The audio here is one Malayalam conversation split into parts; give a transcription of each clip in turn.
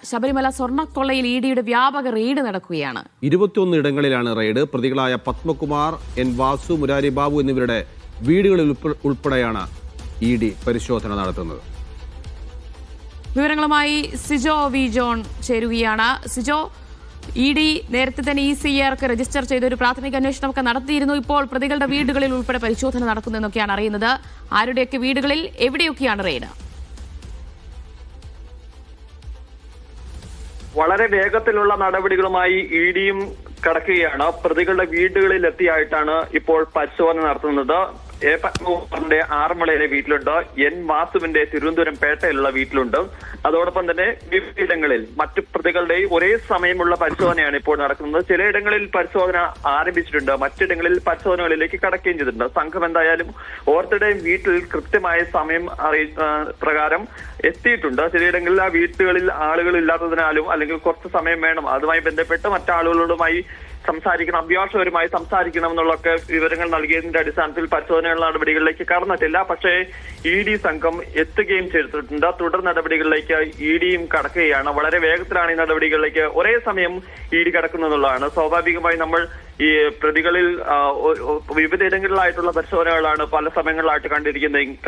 ശബരിമല സ്വർണ്ണക്കൊള്ളയിൽ ഇഡിയുടെ വ്യാപക റെയ്ഡ് നടക്കുകയാണ്. 21 ഇടങ്ങളിലാണ് റെയ്ഡ്. പ്രതികളായ പത്മകുമാർ, എൻ വാസു, മുരാരി ബാബു എന്നിവരുടെ വീടുകളിൽ ഉൾപ്പെടെയാണ് ഇഡി പരിശോധന നടത്തുന്നത്. വിവരങ്ങളുമായി സിജോ വി ജോൺ ചേരുകയാണ്. സിജോ, ഇഡി നേരത്തെ തന്നെ ECRക്ക് രജിസ്റ്റർ ചെയ്ത ഒരു പ്രാഥമിക അന്വേഷണമൊക്കെ നടത്തിയിരുന്നു. ഇപ്പോൾ പ്രതികളുടെ വീടുകളിൽ ഉൾപ്പെടെ പരിശോധന നടക്കുന്നതെന്നൊക്കെയാണ് അറിയുന്നത്. ആരുടെയൊക്കെ വീടുകളിൽ എവിടെയൊക്കെയാണ് റെയ്ഡ്? വളരെ വേഗത്തിലുള്ള നടപടികളുമായി ഇഡിയും കടക്കുകയാണ്. പ്രതികളുടെ വീടുകളിൽ എത്തിയായിട്ടാണ് ഇപ്പോൾ പരിശോധന നടത്തുന്നത്. എ പത്മകുമാറിന്റെ ആറന്മുളയിലെ വീട്ടിലുണ്ട്, എൻ വാസുവിന്റെ തിരുവനന്തപുരം പേട്ടയിലുള്ള വീട്ടിലുണ്ട്. അതോടൊപ്പം തന്നെ വിവിധയിടങ്ങളിൽ മറ്റു പ്രതികളുടെ ഒരേ സമയമുള്ള പരിശോധനയാണ് ഇപ്പോൾ നടക്കുന്നത്. ചിലയിടങ്ങളിൽ പരിശോധന ആരംഭിച്ചിട്ടുണ്ട്, മറ്റിടങ്ങളിൽ പരിശോധനകളിലേക്ക് കടക്കുകയും ചെയ്തിട്ടുണ്ട്. സംഘം എന്തായാലും ഓരോരുത്തരുടെയും വീട്ടിൽ കൃത്യമായ സമയം പ്രകാരം എത്തിയിട്ടുണ്ട്. ചിലയിടങ്ങളിൽ ആ വീട്ടുകളിൽ ആളുകൾ ഇല്ലാത്തതിനാലും അല്ലെങ്കിൽ കുറച്ച് സമയം വേണം, അതുമായി ബന്ധപ്പെട്ട് മറ്റാളുകളോടുമായി അഭ്യാസപരമായി സംസാരിക്കണം എന്നുള്ളൊക്കെ വിവരങ്ങൾ നൽകിയതിന്റെ അടിസ്ഥാനത്തിൽ പരിശോധന നടപടികളിലേക്ക് കടന്നിട്ടില്ല. പക്ഷേ ഇഡി സംഘം എത്തുകയും ചെയ്തിട്ടുണ്ട്. തുടർ നടപടികളിലേക്ക് ഇഡിയും കടക്കുകയാണ്. വളരെ വേഗത്തിലാണ് ഈ നടപടികളിലേക്ക് ഒരേ സമയം ഇഡി കടക്കുന്നതെന്നുള്ളതാണ്. സ്വാഭാവികമായി നമ്മൾ ഈ പ്രതികളിൽ വിവിധയിടങ്ങളിലായിട്ടുള്ള പരിശോധനകളാണ് പല സമയങ്ങളിലായിട്ട്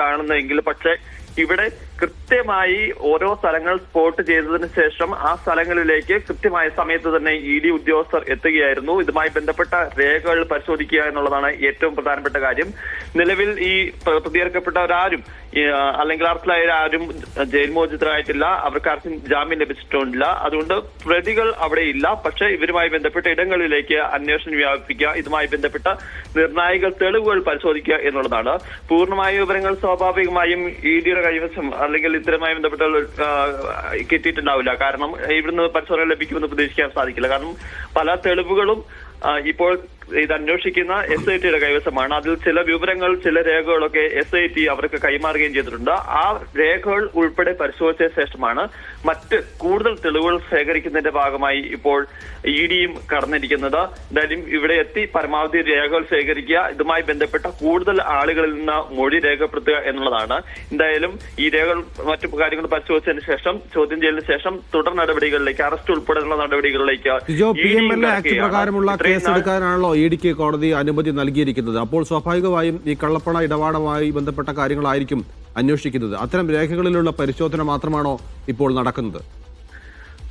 കാണുന്നതെങ്കിൽ പക്ഷേ ഇവിടെ കൃത്യമായി ഓരോ സ്ഥലങ്ങൾ സ്പോട്ട് ചെയ്തതിനു ശേഷം ആ സ്ഥലങ്ങളിലേക്ക് കൃത്യമായ സമയത്ത് തന്നെ ഇഡി ഉദ്യോഗസ്ഥർ എത്തുകയായിരുന്നു. ഇതുമായി ബന്ധപ്പെട്ട രേഖകൾ പരിശോധിക്കുക എന്നുള്ളതാണ് ഏറ്റവും പ്രധാനപ്പെട്ട കാര്യം. നിലവിൽ ഈ പ്രതിയേർക്കപ്പെട്ടവരാരും അല്ലെങ്കിൽ അറസ്റ്റിലായവരാരും ജയിൽ മോചിതരായിട്ടില്ല, അവർക്കാർക്കും ജാമ്യം ലഭിച്ചിട്ടില്ല. അതുകൊണ്ട് പ്രതികൾ അവിടെ ഇല്ല. പക്ഷേ ഇവരുമായി ബന്ധപ്പെട്ട ഇടങ്ങളിലേക്ക് അന്വേഷണം വ്യാപിപ്പിക്കുക, ഇതുമായി ബന്ധപ്പെട്ട നിർണായക തെളിവുകൾ പരിശോധിക്കുക എന്നുള്ളതാണ്. പൂർണ്ണമായ വിവരങ്ങൾ സ്വാഭാവികമായും ഇഡിയുടെ കൈവശം അല്ലെങ്കിൽ ഇത്തരമായി ബന്ധപ്പെട്ട കിട്ടിയിട്ടുണ്ടാവില്ല. കാരണം ഇവിടുന്ന് പരിശോധന ലഭിക്കുമെന്ന് പ്രതീക്ഷിക്കാൻ സാധിക്കില്ല. കാരണം പല തെളിവുകളും ഇപ്പോൾ ഇത് അന്വേഷിക്കുന്ന SITയുടെ കൈവശമാണ്. അതിൽ ചില വിവരങ്ങൾ, ചില രേഖകളൊക്കെ SIT അവർക്ക് കൈമാറുകയും ചെയ്തിട്ടുണ്ട്. ആ രേഖകൾ ഉൾപ്പെടെ പരിശോധിച്ച ശേഷമാണ് മറ്റ് കൂടുതൽ തെളിവുകൾ ശേഖരിക്കുന്നതിന്റെ ഭാഗമായി ഇപ്പോൾ ഇഡിയും കടന്നിരിക്കുന്നത്. എന്തായാലും ഇവിടെ എത്തി പരമാവധി രേഖകൾ ശേഖരിക്കുക, ഇതുമായി ബന്ധപ്പെട്ട കൂടുതൽ ആളുകളിൽ നിന്ന് മൊഴി രേഖപ്പെടുത്തുക എന്നുള്ളതാണ്. എന്തായാലും ഈ രേഖകൾ മറ്റു കാര്യങ്ങൾ പരിശോധിച്ചതിന് ശേഷം, ചോദ്യം ചെയ്യലിന് ശേഷം തുടർ നടപടികളിലേക്ക്, അറസ്റ്റ് ഉൾപ്പെടെയുള്ള നടപടികളിലേക്ക് കേസെടുക്കാനാണല്ലോ ഇഡിക്ക് കോടതി അനുമതി നൽകിയിരിക്കുന്നത്. അപ്പോൾ സ്വാഭാവികമായും ഈ കള്ളപ്പണ ഇടപാടുമായി ബന്ധപ്പെട്ട കാര്യങ്ങളായിരിക്കും അന്വേഷിക്കുന്നത്. അത്തരം രേഖകളിലുള്ള പരിശോധന മാത്രമാണോ ഇപ്പോൾ നടക്കുന്നത്?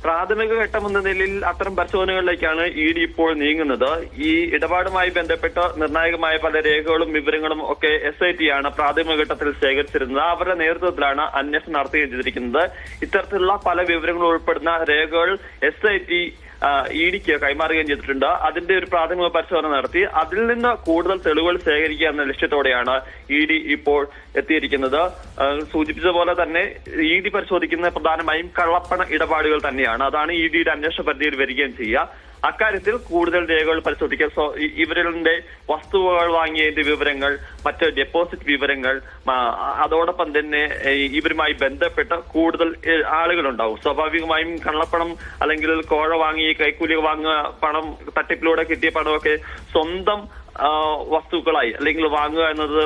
പ്രാഥമിക ഘട്ടം എന്ന നിലയിൽ അത്തരം പരിശോധനകളിലേക്കാണ് ഇഡി ഇപ്പോൾ നീങ്ങുന്നത്. ഈ ഇടപാടുമായി ബന്ധപ്പെട്ട് നിർണായകമായ പല രേഖകളും വിവരങ്ങളും ഒക്കെ SIT ആണ് പ്രാഥമിക ഘട്ടത്തിൽ ശേഖരിച്ചിരുന്നത്. അവരുടെ നേതൃത്വത്തിലാണ് അന്വേഷണം നടത്തുകയും ചെയ്തിരിക്കുന്നത്. ഇത്തരത്തിലുള്ള പല വിവരങ്ങളും ഉൾപ്പെടുന്ന രേഖകൾ SIT ഇഡിക്ക് കൈമാറുകയും ചെയ്തിട്ടുണ്ട്. അതിന്റെ ഒരു പ്രാഥമിക പരിശോധന നടത്തി അതിൽ നിന്ന് കൂടുതൽ തെളിവുകൾ ശേഖരിക്കുക എന്ന ലക്ഷ്യത്തോടെയാണ് ഇഡി ഇപ്പോൾ എത്തിയിരിക്കുന്നത്. സൂചിപ്പിച്ച പോലെ തന്നെ ഇഡി പരിശോധിക്കുന്ന പ്രധാനമായും കള്ളപ്പണ ഇടപാടുകൾ തന്നെയാണ്. അതാണ് ഇഡിയുടെ അന്വേഷണ പരിധിയിൽ വരികയും ചെയ്യുക. അക്കാര്യത്തിൽ കൂടുതൽ രേഖകൾ പരിശോധിക്കുക, ഇവരുടെ വസ്തുവകൾ വാങ്ങിയതിന്റെ വിവരങ്ങൾ, മറ്റ് ഡെപ്പോസിറ്റ് വിവരങ്ങൾ, അതോടൊപ്പം തന്നെ ഇവരുമായി ബന്ധപ്പെട്ട കൂടുതൽ ആളുകളുണ്ടാവും. സ്വാഭാവികമായും കള്ളപ്പണം അല്ലെങ്കിൽ കോഴ വാങ്ങി കൈക്കൂലി വാങ്ങുക, പണം തട്ടിപ്പിലൂടെ കിട്ടിയ പണമൊക്കെ സ്വന്തം വസ്തുക്കളായി അല്ലെങ്കിൽ വാങ്ങുക എന്നത്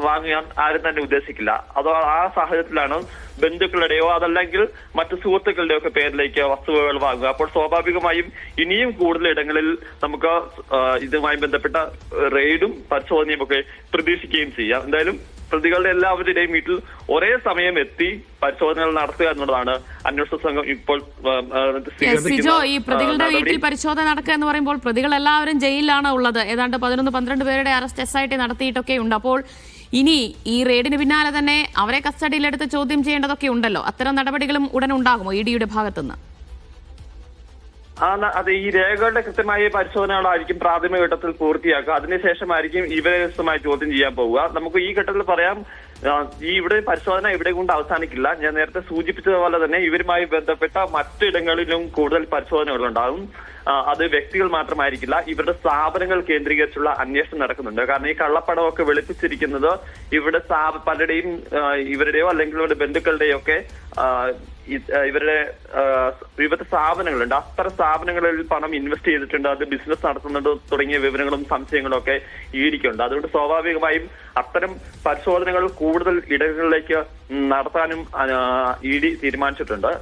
വാങ്ങാൻ ആരും തന്നെ ഉദ്ദേശിക്കില്ല. അതോ ആ സാഹചര്യത്തിലാണ് ബന്ധുക്കളുടെയോ അതല്ലെങ്കിൽ മറ്റു സുഹൃത്തുക്കളുടെയോ ഒക്കെ പേരിലേക്ക് വസ്തുവകൾ വാങ്ങുക. അപ്പോൾ സ്വാഭാവികമായും ഇനിയും കൂടുതൽ ഇടങ്ങളിൽ നമുക്ക് ഇതുമായി ബന്ധപ്പെട്ട റെയ്ഡും പരിശോധനയും ഒക്കെ പ്രതീക്ഷിക്കുകയും ചെയ്യാം. എന്തായാലും പ്രതികളുടെ എല്ലാവരുടെയും വീട്ടിൽ ഒരേ സമയം എത്തി പരിശോധനകൾ നടത്തുക എന്നുള്ളതാണ് അന്വേഷണ സംഘം ഇപ്പോൾ. സിജോ, ഈ പ്രതികളുടെ വീട്ടിൽ പരിശോധന നടക്കുക എന്ന് പറയുമ്പോൾ പ്രതികൾ എല്ലാവരും ജയിലിലാണ് ഉള്ളത്. ഏതാണ്ട് 11-12 പേരുടെ അറസ്റ്റ് SIT നടത്തിയിട്ടൊക്കെ ഉണ്ട്. അപ്പോൾ ഇനി ഈ റെയ്ഡിന് പിന്നാലെ തന്നെ അവരെ കസ്റ്റഡിയിലെടുത്ത് ചോദ്യം ചെയ്യേണ്ടതൊക്കെ ഉണ്ടല്ലോ. അത്തരം നടപടികളും ഉടൻ ഉണ്ടാകുമോ ഇഡിയുടെ ഭാഗത്തുനിന്ന്? അത് ഈ രേഖകളുടെ കൃത്യമായ പരിശോധനകളായിരിക്കും പ്രാഥമിക ഘട്ടത്തിൽ പൂർത്തിയാക്കുക. അതിനുശേഷമായിരിക്കും ഇവരെ ചോദ്യം ചെയ്യാൻ പോവുക. നമുക്ക് ഈ ഘട്ടത്തിൽ പറയാം, ഇവിടെ പരിശോധന ഇവിടെ കൊണ്ട് അവസാനിക്കില്ല. ഞാൻ നേരത്തെ സൂചിപ്പിച്ചതുപോലെ തന്നെ ഇവരുമായി ബന്ധപ്പെട്ട മറ്റിടങ്ങളിലും കൂടുതൽ പരിശോധനകൾ ഉണ്ടാകും. അത് വ്യക്തികൾ മാത്രമായിരിക്കില്ല, ഇവരുടെ സ്ഥാപനങ്ങൾ കേന്ദ്രീകരിച്ചുള്ള അന്വേഷണം നടക്കുന്നുണ്ട്. കാരണം ഈ കള്ളപ്പണമൊക്കെ വെളുപ്പിച്ചിരിക്കുന്നത് ഇവിടെ പലരുടെയും ഇവരുടെയോ അല്ലെങ്കിൽ ഇവരുടെ ബന്ധുക്കളുടെയോ ഒക്കെ ഇവരുടെ വിവിധ സ്ഥാപനങ്ങളുണ്ട്. അത്തരം സ്ഥാപനങ്ങളിൽ പണം ഇൻവെസ്റ്റ് ചെയ്തിട്ടുണ്ട്, അത് ബിസിനസ് നടത്തുന്നുണ്ട് തുടങ്ങിയ വിവരങ്ങളും സംശയങ്ങളും ഒക്കെ ഇഡിക്കുണ്ട്. അതുകൊണ്ട് സ്വാഭാവികമായും അത്തരം പരിശോധനകൾ കൂടുതൽ ഇടങ്ങളിലേക്ക് നടത്താനും ഇഡി തീരുമാനിച്ചിട്ടുണ്ട്.